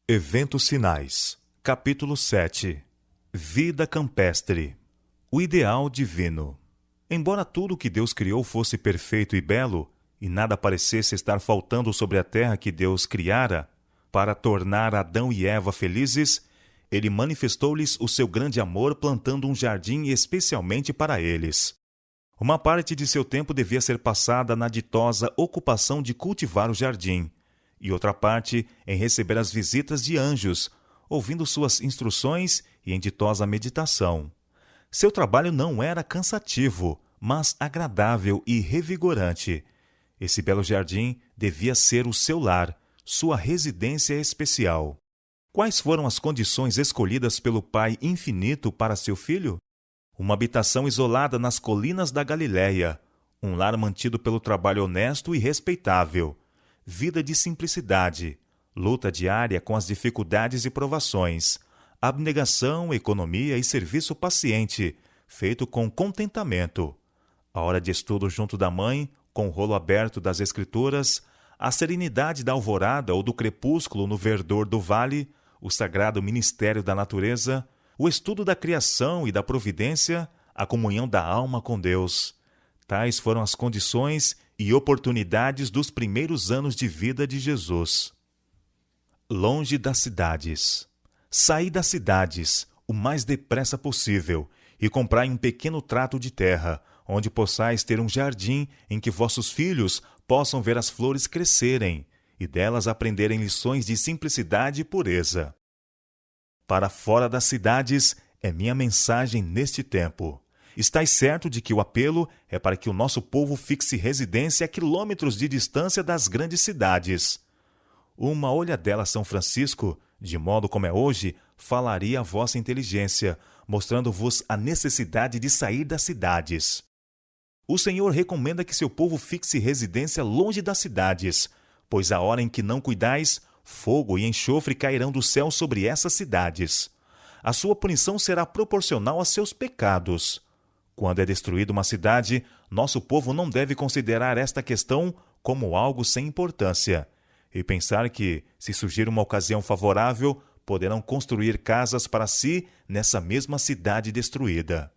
Eventos Sinais, capítulo 7. Vida campestre. O ideal divino. Embora tudo que Deus criou fosse perfeito e belo, e nada parecesse estar faltando sobre a terra que Deus criara, para tornar Adão e Eva felizes, ele manifestou-lhes o seu grande amor plantando um jardim especialmente para eles. Uma parte de seu tempo devia ser passada na ditosa ocupação de cultivar o jardim, e outra parte em receber as visitas de anjos, ouvindo suas instruções e em ditosa meditação. Seu trabalho não era cansativo, mas agradável e revigorante. Esse belo jardim devia ser o seu lar, sua residência especial. Quais foram as condições escolhidas pelo Pai Infinito para seu filho? Uma habitação isolada nas colinas da Galiléia, um lar mantido pelo trabalho honesto e respeitável, vida de simplicidade, luta diária com as dificuldades e provações, abnegação, economia e serviço paciente, feito com contentamento, a hora de estudo junto da mãe, com o rolo aberto das Escrituras, a serenidade da alvorada ou do crepúsculo no verdor do vale, o sagrado ministério da natureza, o estudo da criação e da providência, a comunhão da alma com Deus. Tais foram as condições e oportunidades dos primeiros anos de vida de Jesus. Longe das cidades. Saí das cidades o mais depressa possível e comprai um pequeno trato de terra, onde possais ter um jardim em que vossos filhos possam ver as flores crescerem e delas aprenderem lições de simplicidade e pureza. Para fora das cidades é minha mensagem neste tempo. Estais certo de que o apelo é para que o nosso povo fixe residência a quilômetros de distância das grandes cidades. Uma olhadela a São Francisco, de modo como é hoje, falaria a vossa inteligência, mostrando-vos a necessidade de sair das cidades. O Senhor recomenda que seu povo fixe residência longe das cidades, pois a hora em que não cuidais, fogo e enxofre cairão do céu sobre essas cidades. A sua punição será proporcional a seus pecados. Quando é destruída uma cidade, nosso povo não deve considerar esta questão como algo sem importância, e pensar que, se surgir uma ocasião favorável, poderão construir casas para si nessa mesma cidade destruída.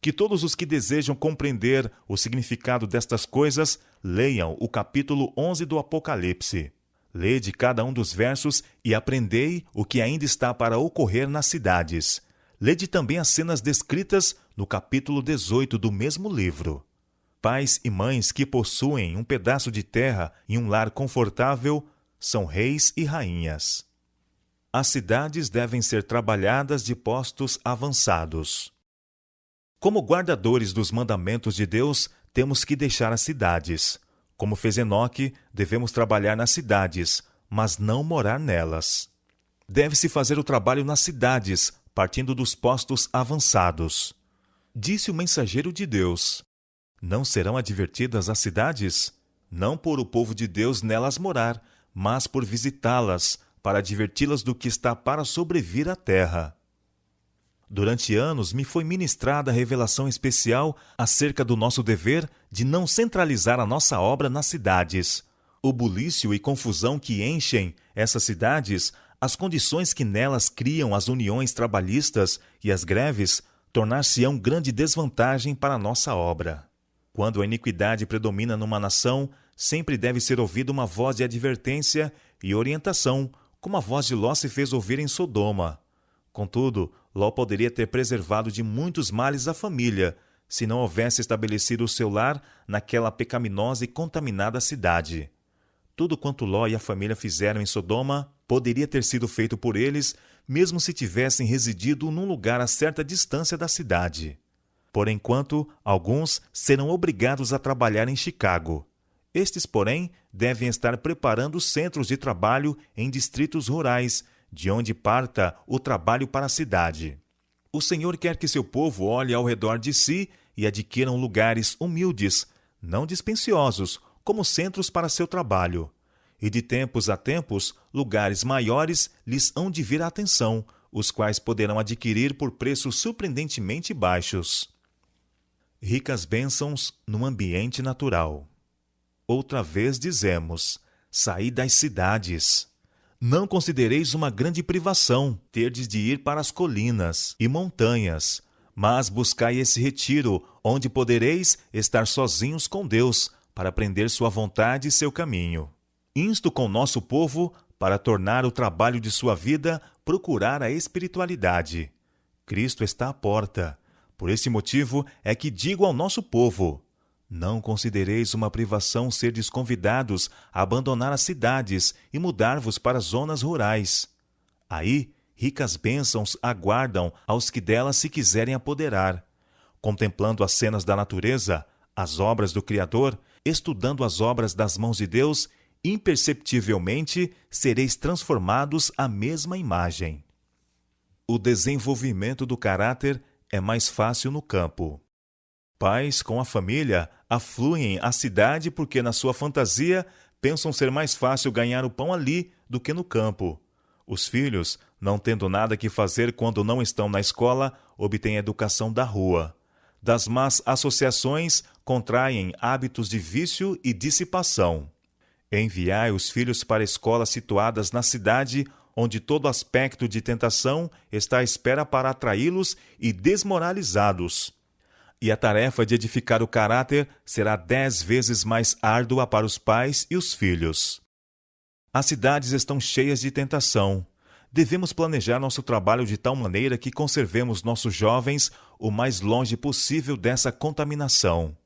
Que todos os que desejam compreender o significado destas coisas leiam o capítulo 11 do Apocalipse. Lede cada um dos versos e aprendei o que ainda está para ocorrer nas cidades. Lede também as cenas descritas no capítulo 18 do mesmo livro. Pais e mães que possuem um pedaço de terra e um lar confortável são reis e rainhas. As cidades devem ser trabalhadas de postos avançados. Como guardadores dos mandamentos de Deus, temos que deixar as cidades. Como fez Enoque, devemos trabalhar nas cidades, mas não morar nelas. Deve-se fazer o trabalho nas cidades, partindo dos postos avançados. Disse o mensageiro de Deus: não serão advertidas as cidades? Não por o povo de Deus nelas morar, mas por visitá-las, para adverti-las do que está para sobrevir à terra. Durante anos me foi ministrada a revelação especial acerca do nosso dever de não centralizar a nossa obra nas cidades. O bulício e confusão que enchem essas cidades, as condições que nelas criam as uniões trabalhistas e as greves, tornar-se-ão grande desvantagem para a nossa obra. Quando a iniquidade predomina numa nação, sempre deve ser ouvida uma voz de advertência e orientação, como a voz de Ló se fez ouvir em Sodoma. Contudo, Ló poderia ter preservado de muitos males a família, se não houvesse estabelecido o seu lar naquela pecaminosa e contaminada cidade. Tudo quanto Ló e a família fizeram em Sodoma poderia ter sido feito por eles, mesmo se tivessem residido num lugar a certa distância da cidade. Por enquanto, alguns serão obrigados a trabalhar em Chicago. Estes, porém, devem estar preparando centros de trabalho em distritos rurais, de onde parta o trabalho para a cidade. O Senhor quer que seu povo olhe ao redor de si e adquiram lugares humildes, não dispendiosos, como centros para seu trabalho. E de tempos a tempos, lugares maiores lhes hão de vir a atenção, os quais poderão adquirir por preços surpreendentemente baixos. Ricas bênçãos no ambiente natural. Outra vez dizemos: saí das cidades. Não considereis uma grande privação terdes de ir para as colinas e montanhas, mas buscai esse retiro, onde podereis estar sozinhos com Deus, para aprender sua vontade e seu caminho. Insto com nosso povo, para tornar o trabalho de sua vida, procurar a espiritualidade. Cristo está à porta. Por esse motivo é que digo ao nosso povo: não considereis uma privação serdes convidados a abandonar as cidades e mudar-vos para zonas rurais. Aí, ricas bênçãos aguardam aos que delas se quiserem apoderar. Contemplando as cenas da natureza, as obras do Criador, estudando as obras das mãos de Deus, imperceptivelmente sereis transformados à mesma imagem. O desenvolvimento do caráter é mais fácil no campo. Pais com a família afluem à cidade porque, na sua fantasia, pensam ser mais fácil ganhar o pão ali do que no campo. Os filhos, não tendo nada que fazer quando não estão na escola, obtêm educação da rua. Das más associações, contraem hábitos de vício e dissipação. Enviai os filhos para escolas situadas na cidade, onde todo aspecto de tentação está à espera para atraí-los e desmoralizá-los. E a tarefa de edificar o caráter será 10 vezes mais árdua para os pais e os filhos. As cidades estão cheias de tentação. Devemos planejar nosso trabalho de tal maneira que conservemos nossos jovens o mais longe possível dessa contaminação.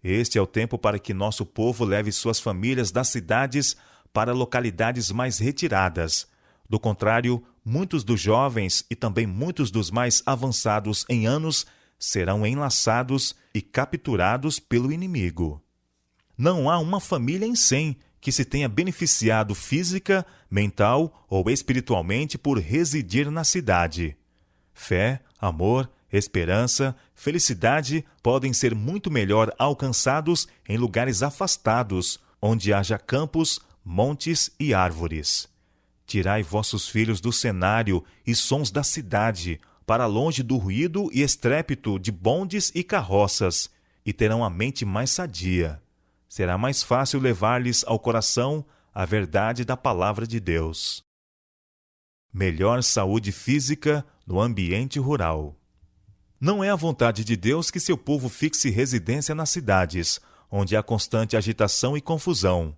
Este é o tempo para que nosso povo leve suas famílias das cidades para localidades mais retiradas. Do contrário, muitos dos jovens e também muitos dos mais avançados em anos serão enlaçados e capturados pelo inimigo. Não há uma família em 100 que se tenha beneficiado física, mental ou espiritualmente por residir na cidade. Fé, amor, esperança, felicidade podem ser muito melhor alcançados em lugares afastados, onde haja campos, montes e árvores. Tirai vossos filhos do cenário e sons da cidade, para longe do ruído e estrépito de bondes e carroças, e terão a mente mais sadia. Será mais fácil levar-lhes ao coração a verdade da palavra de Deus. Melhor saúde física no ambiente rural. Não é a vontade de Deus que seu povo fixe residência nas cidades, onde há constante agitação e confusão.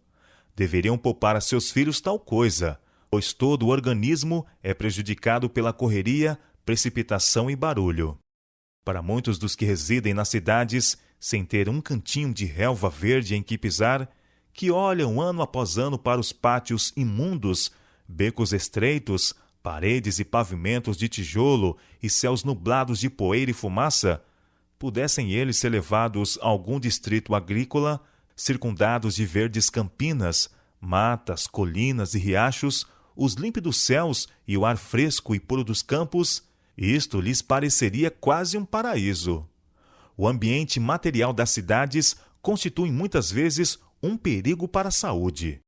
Deveriam poupar a seus filhos tal coisa, pois todo o organismo é prejudicado pela correria, precipitação e barulho. Para muitos dos que residem nas cidades, sem ter um cantinho de relva verde em que pisar, que olham ano após ano para os pátios imundos, becos estreitos, paredes e pavimentos de tijolo e céus nublados de poeira e fumaça, pudessem eles ser levados a algum distrito agrícola, circundados de verdes campinas, matas, colinas e riachos, os límpidos céus e o ar fresco e puro dos campos, isto lhes pareceria quase um paraíso. O ambiente material das cidades constitui muitas vezes um perigo para a saúde.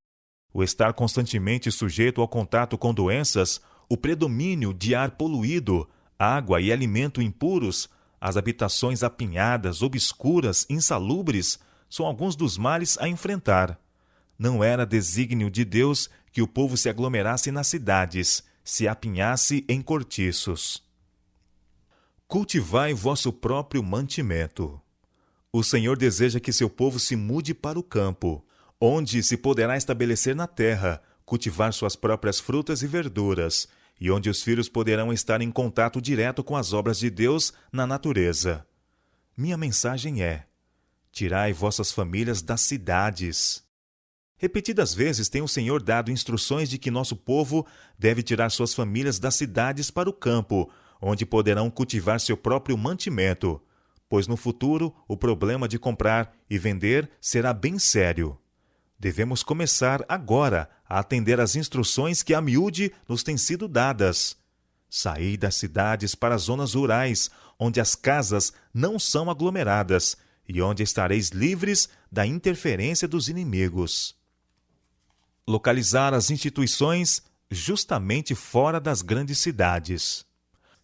O estar constantemente sujeito ao contato com doenças, o predomínio de ar poluído, água e alimento impuros, as habitações apinhadas, obscuras, insalubres, são alguns dos males a enfrentar. Não era desígnio de Deus que o povo se aglomerasse nas cidades, se apinhasse em cortiços. Cultivai vosso próprio mantimento. O Senhor deseja que seu povo se mude para o campo, onde se poderá estabelecer na terra, cultivar suas próprias frutas e verduras, e onde os filhos poderão estar em contato direto com as obras de Deus na natureza. Minha mensagem é: tirai vossas famílias das cidades. Repetidas vezes tem o Senhor dado instruções de que nosso povo deve tirar suas famílias das cidades para o campo, onde poderão cultivar seu próprio mantimento, pois no futuro o problema de comprar e vender será bem sério. Devemos começar agora a atender às instruções que a miúde nos têm sido dadas. Saí das cidades para as zonas rurais, onde as casas não são aglomeradas e onde estareis livres da interferência dos inimigos. Localizar as instituições justamente fora das grandes cidades.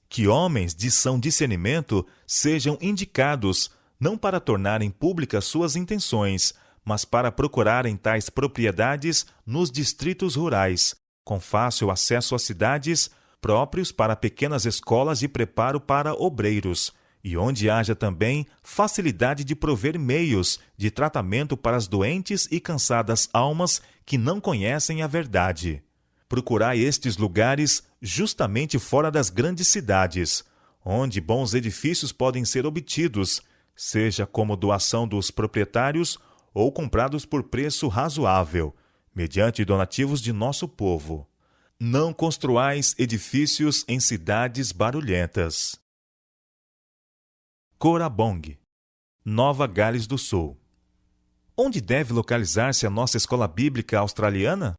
Que homens de são discernimento sejam indicados, não para tornarem públicas suas intenções, mas para procurarem tais propriedades nos distritos rurais, com fácil acesso às cidades, próprios para pequenas escolas de preparo para obreiros, e onde haja também facilidade de prover meios de tratamento para as doentes e cansadas almas que não conhecem a verdade. Procurai estes lugares justamente fora das grandes cidades, onde bons edifícios podem ser obtidos, seja como doação dos proprietários ou comprados por preço razoável, mediante donativos de nosso povo. Não construais edifícios em cidades barulhentas. Korabong, Nova Gales do Sul. Onde deve localizar-se a nossa escola bíblica australiana?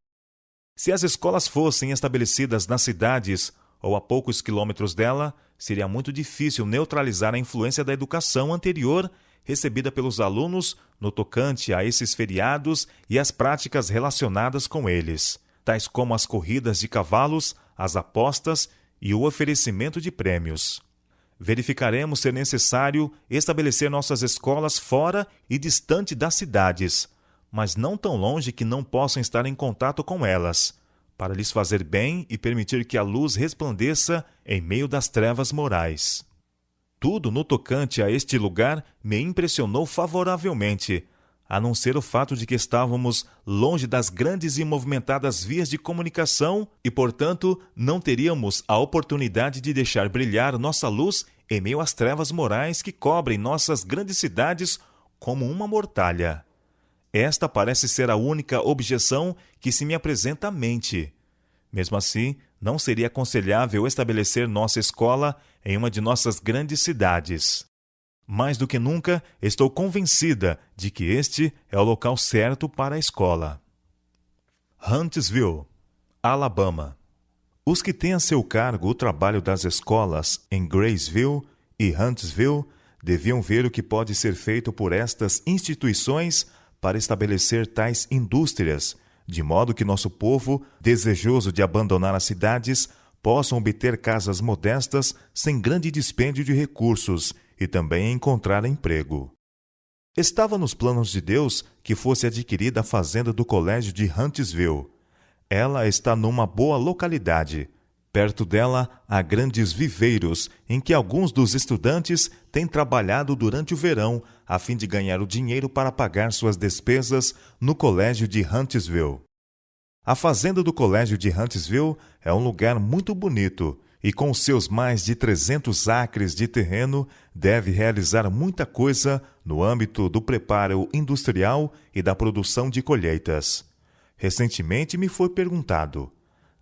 Se as escolas fossem estabelecidas nas cidades ou a poucos quilômetros dela, seria muito difícil neutralizar a influência da educação anterior recebida pelos alunos no tocante a esses feriados e as práticas relacionadas com eles, tais como as corridas de cavalos, as apostas e o oferecimento de prêmios. Verificaremos ser necessário estabelecer nossas escolas fora e distante das cidades, mas não tão longe que não possam estar em contato com elas, para lhes fazer bem e permitir que a luz resplandeça em meio das trevas morais. Tudo no tocante a este lugar me impressionou favoravelmente, a não ser o fato de que estávamos longe das grandes e movimentadas vias de comunicação e, portanto, não teríamos a oportunidade de deixar brilhar nossa luz em meio às trevas morais que cobrem nossas grandes cidades como uma mortalha. Esta parece ser a única objeção que se me apresenta à mente. Mesmo assim, não seria aconselhável estabelecer nossa escola em uma de nossas grandes cidades. Mais do que nunca, estou convencida de que este é o local certo para a escola. Huntsville, Alabama. Os que têm a seu cargo o trabalho das escolas em Graceville e Huntsville deviam ver o que pode ser feito por estas instituições para estabelecer tais indústrias, de modo que nosso povo, desejoso de abandonar as cidades, possam obter casas modestas sem grande dispêndio de recursos e também encontrar emprego. Estava nos planos de Deus que fosse adquirida a fazenda do colégio de Huntsville. Ela está numa boa localidade. Perto dela há grandes viveiros em que alguns dos estudantes têm trabalhado durante o verão a fim de ganhar o dinheiro para pagar suas despesas no colégio de Huntsville. A fazenda do colégio de Huntsville é um lugar muito bonito e, com seus mais de 300 acres de terreno, deve realizar muita coisa no âmbito do preparo industrial e da produção de colheitas. Recentemente me foi perguntado: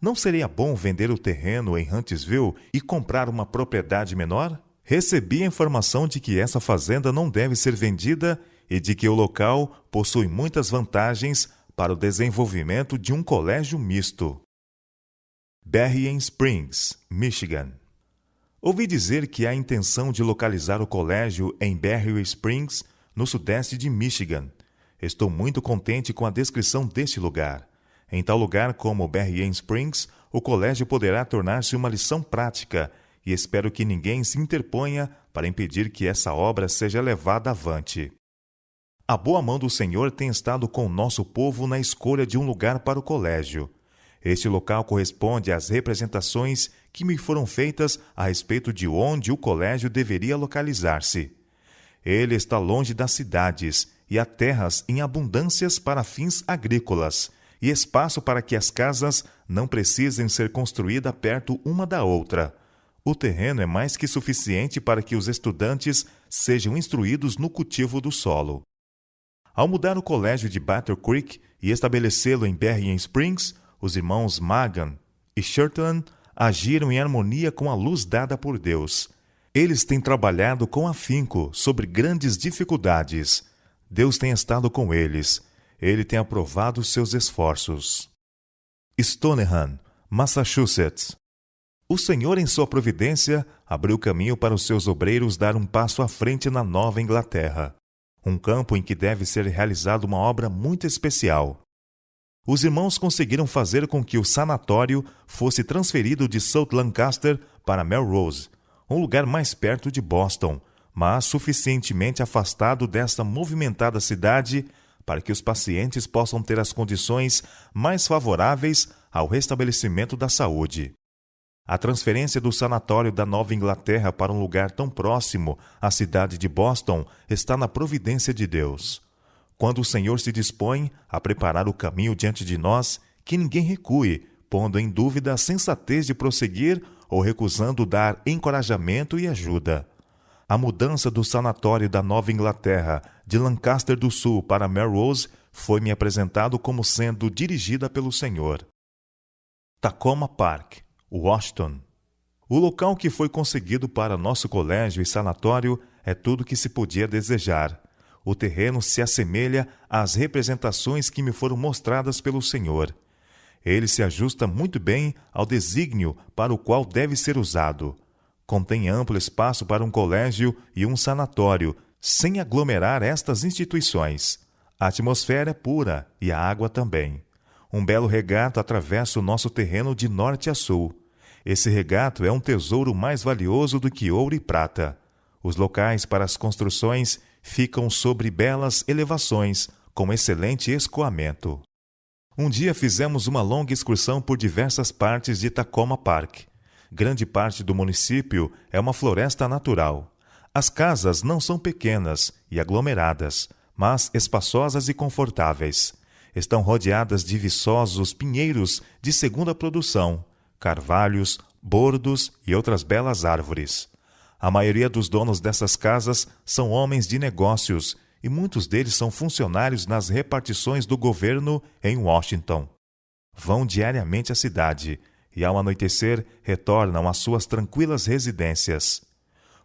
não seria bom vender o terreno em Huntsville e comprar uma propriedade menor? Recebi a informação de que essa fazenda não deve ser vendida e de que o local possui muitas vantagens para o desenvolvimento de um colégio misto. Berrien Springs, Michigan. Ouvi dizer que há a intenção de localizar o colégio em Berrien Springs, no sudeste de Michigan. Estou muito contente com a descrição deste lugar. Em tal lugar como Berrien Springs, o colégio poderá tornar-se uma lição prática e espero que ninguém se interponha para impedir que essa obra seja levada avante. A boa mão do Senhor tem estado com o nosso povo na escolha de um lugar para o colégio. Este local corresponde às representações que me foram feitas a respeito de onde o colégio deveria localizar-se. Ele está longe das cidades e há terras em abundâncias para fins agrícolas e espaço para que as casas não precisem ser construídas perto uma da outra. O terreno é mais que suficiente para que os estudantes sejam instruídos no cultivo do solo. Ao mudar o colégio de Battle Creek e estabelecê-lo em Berrien Springs, os irmãos Magan e Shirtland agiram em harmonia com a luz dada por Deus. Eles têm trabalhado com afinco sobre grandes dificuldades. Deus tem estado com eles. Ele tem aprovado seus esforços. Stoneham, Massachusetts. O Senhor, em sua providência, abriu caminho para os seus obreiros dar um passo à frente na Nova Inglaterra, um campo em que deve ser realizada uma obra muito especial. Os irmãos conseguiram fazer com que o sanatório fosse transferido de South Lancaster para Melrose, um lugar mais perto de Boston, mas suficientemente afastado desta movimentada cidade para que os pacientes possam ter as condições mais favoráveis ao restabelecimento da saúde. A transferência do sanatório da Nova Inglaterra para um lugar tão próximo à cidade de Boston está na providência de Deus. Quando o Senhor se dispõe a preparar o caminho diante de nós, que ninguém recue, pondo em dúvida a sensatez de prosseguir ou recusando dar encorajamento e ajuda. A mudança do sanatório da Nova Inglaterra, de Lancaster do Sul para Melrose, foi-me apresentado como sendo dirigida pelo Senhor. Takoma Park, Washington. O local que foi conseguido para nosso colégio e sanatório é tudo o que se podia desejar. O terreno se assemelha às representações que me foram mostradas pelo Senhor. Ele se ajusta muito bem ao desígnio para o qual deve ser usado. Contém amplo espaço para um colégio e um sanatório, sem aglomerar estas instituições. A atmosfera é pura e a água também. Um belo regato atravessa o nosso terreno de norte a sul. Esse regato é um tesouro mais valioso do que ouro e prata. Os locais para as construções ficam sobre belas elevações, com excelente escoamento. Um dia fizemos uma longa excursão por diversas partes de Takoma Park. Grande parte do município é uma floresta natural. As casas não são pequenas e aglomeradas, mas espaçosas e confortáveis. Estão rodeadas de viçosos pinheiros de segunda produção, carvalhos, bordos e outras belas árvores. A maioria dos donos dessas casas são homens de negócios e muitos deles são funcionários nas repartições do governo em Washington. Vão diariamente à cidade e, ao anoitecer, retornam às suas tranquilas residências.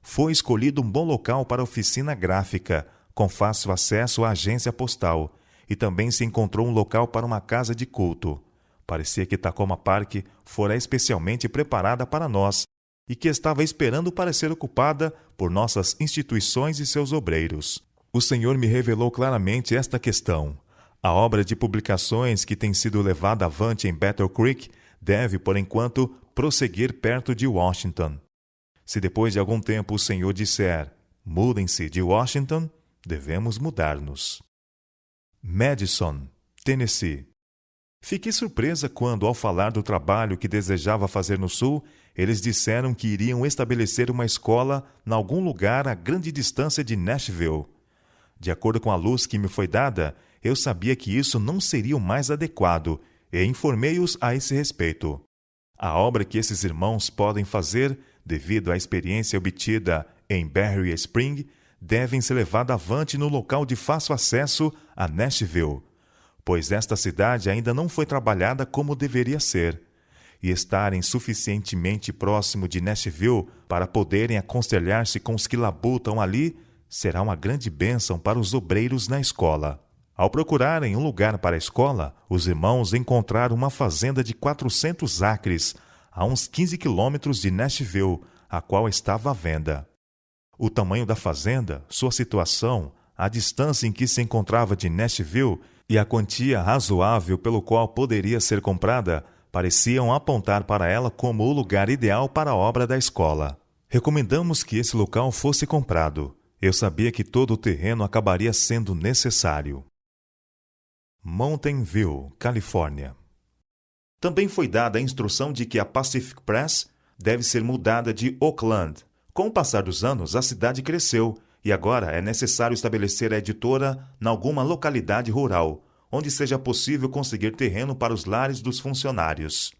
Foi escolhido um bom local para a oficina gráfica, com fácil acesso à agência postal, e também se encontrou um local para uma casa de culto. Parecia que Takoma Park fora especialmente preparada para nós e que estava esperando para ser ocupada por nossas instituições e seus obreiros. O Senhor me revelou claramente esta questão. A obra de publicações que tem sido levada avante em Battle Creek deve, por enquanto, prosseguir perto de Washington. Se depois de algum tempo o Senhor disser, mudem-se de Washington, devemos mudar-nos. Madison, Tennessee. Fiquei surpresa quando, ao falar do trabalho que desejava fazer no Sul, eles disseram que iriam estabelecer uma escola em algum lugar a grande distância de Nashville. De acordo com a luz que me foi dada, eu sabia que isso não seria o mais adequado e informei-os a esse respeito. A obra que esses irmãos podem fazer, devido à experiência obtida em Berry Spring, devem ser levada avante no local de fácil acesso a Nashville, pois esta cidade ainda não foi trabalhada como deveria ser, e estarem suficientemente próximo de Nashville para poderem aconselhar-se com os que labutam ali será uma grande bênção para os obreiros na escola. Ao procurarem um lugar para a escola, os irmãos encontraram uma fazenda de 400 acres, a uns 15 quilômetros de Nashville, a qual estava à venda. O tamanho da fazenda, sua situação, a distância em que se encontrava de Nashville e a quantia razoável pelo qual poderia ser comprada, pareciam apontar para ela como o lugar ideal para a obra da escola. Recomendamos que esse local fosse comprado. Eu sabia que todo o terreno acabaria sendo necessário. Mountain View, Califórnia. Também foi dada a instrução de que a Pacific Press deve ser mudada de Oakland. Com o passar dos anos, a cidade cresceu e agora é necessário estabelecer a editora em alguma localidade rural, onde seja possível conseguir terreno para os lares dos funcionários.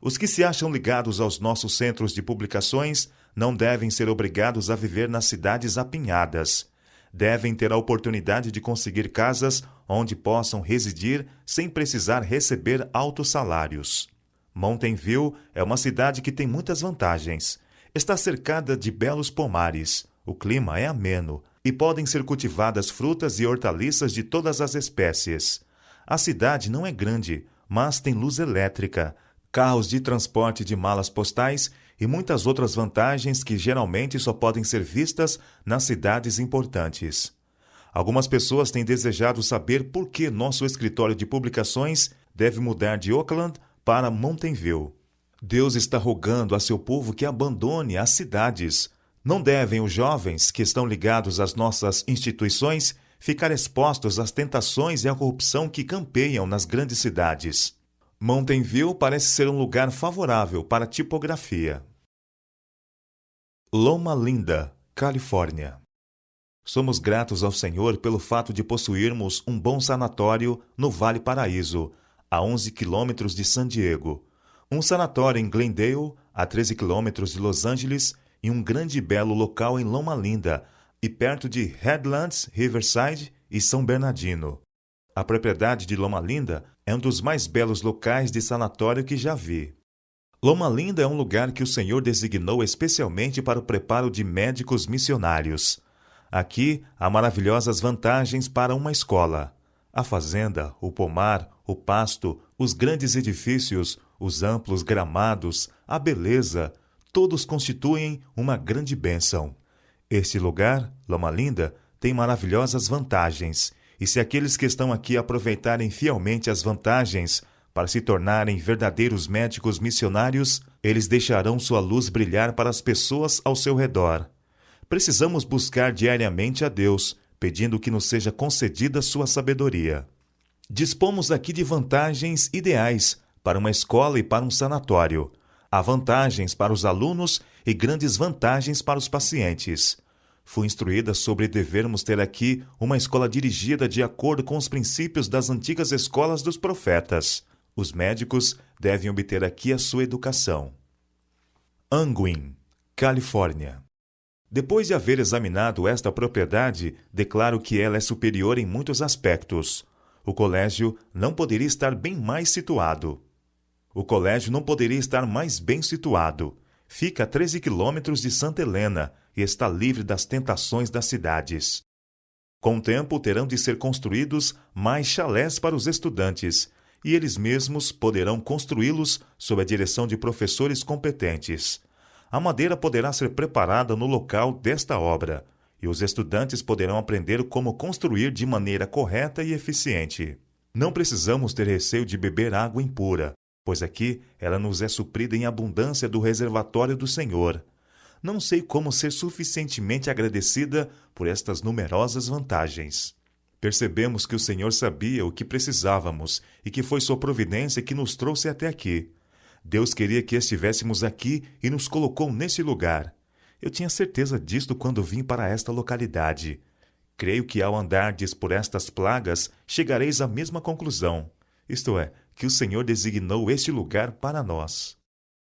Os que se acham ligados aos nossos centros de publicações não devem ser obrigados a viver nas cidades apinhadas. Devem ter a oportunidade de conseguir casas onde possam residir sem precisar receber altos salários. Mountain View é uma cidade que tem muitas vantagens. Está cercada de belos pomares, o clima é ameno e podem ser cultivadas frutas e hortaliças de todas as espécies. A cidade não é grande, mas tem luz elétrica, carros de transporte de malas postais e muitas outras vantagens que geralmente só podem ser vistas nas cidades importantes. Algumas pessoas têm desejado saber por que nosso escritório de publicações deve mudar de Oakland para Mountain View. Deus está rogando a seu povo que abandone as cidades. Não devem os jovens que estão ligados às nossas instituições ficar expostos às tentações e à corrupção que campeiam nas grandes cidades. Mountain View parece ser um lugar favorável para a tipografia. Loma Linda, Califórnia. Somos gratos ao Senhor pelo fato de possuirmos um bom sanatório no Vale Paraíso, a 11 quilômetros de San Diego, um sanatório em Glendale, a 13 quilômetros de Los Angeles, e um grande e belo local em Loma Linda, e perto de Headlands, Riverside e São Bernardino. A propriedade de Loma Linda é um dos mais belos locais de sanatório que já vi. Loma Linda é um lugar que o Senhor designou especialmente para o preparo de médicos missionários. Aqui há maravilhosas vantagens para uma escola. A fazenda, o pomar, o pasto, os grandes edifícios, os amplos gramados, a beleza, todos constituem uma grande bênção. Este lugar, Loma Linda, tem maravilhosas vantagens, e se aqueles que estão aqui aproveitarem fielmente as vantagens para se tornarem verdadeiros médicos missionários, eles deixarão sua luz brilhar para as pessoas ao seu redor. Precisamos buscar diariamente a Deus, pedindo que nos seja concedida sua sabedoria. Dispomos aqui de vantagens ideais para uma escola e para um sanatório. Há vantagens para os alunos e grandes vantagens para os pacientes. Fui instruída sobre devermos ter aqui uma escola dirigida de acordo com os princípios das antigas escolas dos profetas. Os médicos devem obter aqui a sua educação. Unwin, Califórnia. Depois de haver examinado esta propriedade, declaro que ela é superior em muitos aspectos. O colégio não poderia estar bem mais situado. Fica a 13 quilômetros de Santa Helena e está livre das tentações das cidades. Com o tempo, terão de ser construídos mais chalés para os estudantes, e eles mesmos poderão construí-los sob a direção de professores competentes. A madeira poderá ser preparada no local desta obra, e os estudantes poderão aprender como construir de maneira correta e eficiente. Não precisamos ter receio de beber água impura, pois aqui ela nos é suprida em abundância do reservatório do Senhor. Não sei como ser suficientemente agradecida por estas numerosas vantagens. Percebemos que o Senhor sabia o que precisávamos e que foi sua providência que nos trouxe até aqui. Deus queria que estivéssemos aqui e nos colocou nesse lugar. Eu tinha certeza disto quando vim para esta localidade. Creio que ao andardes por estas plagas, chegareis à mesma conclusão, isto é, que o Senhor designou este lugar para nós.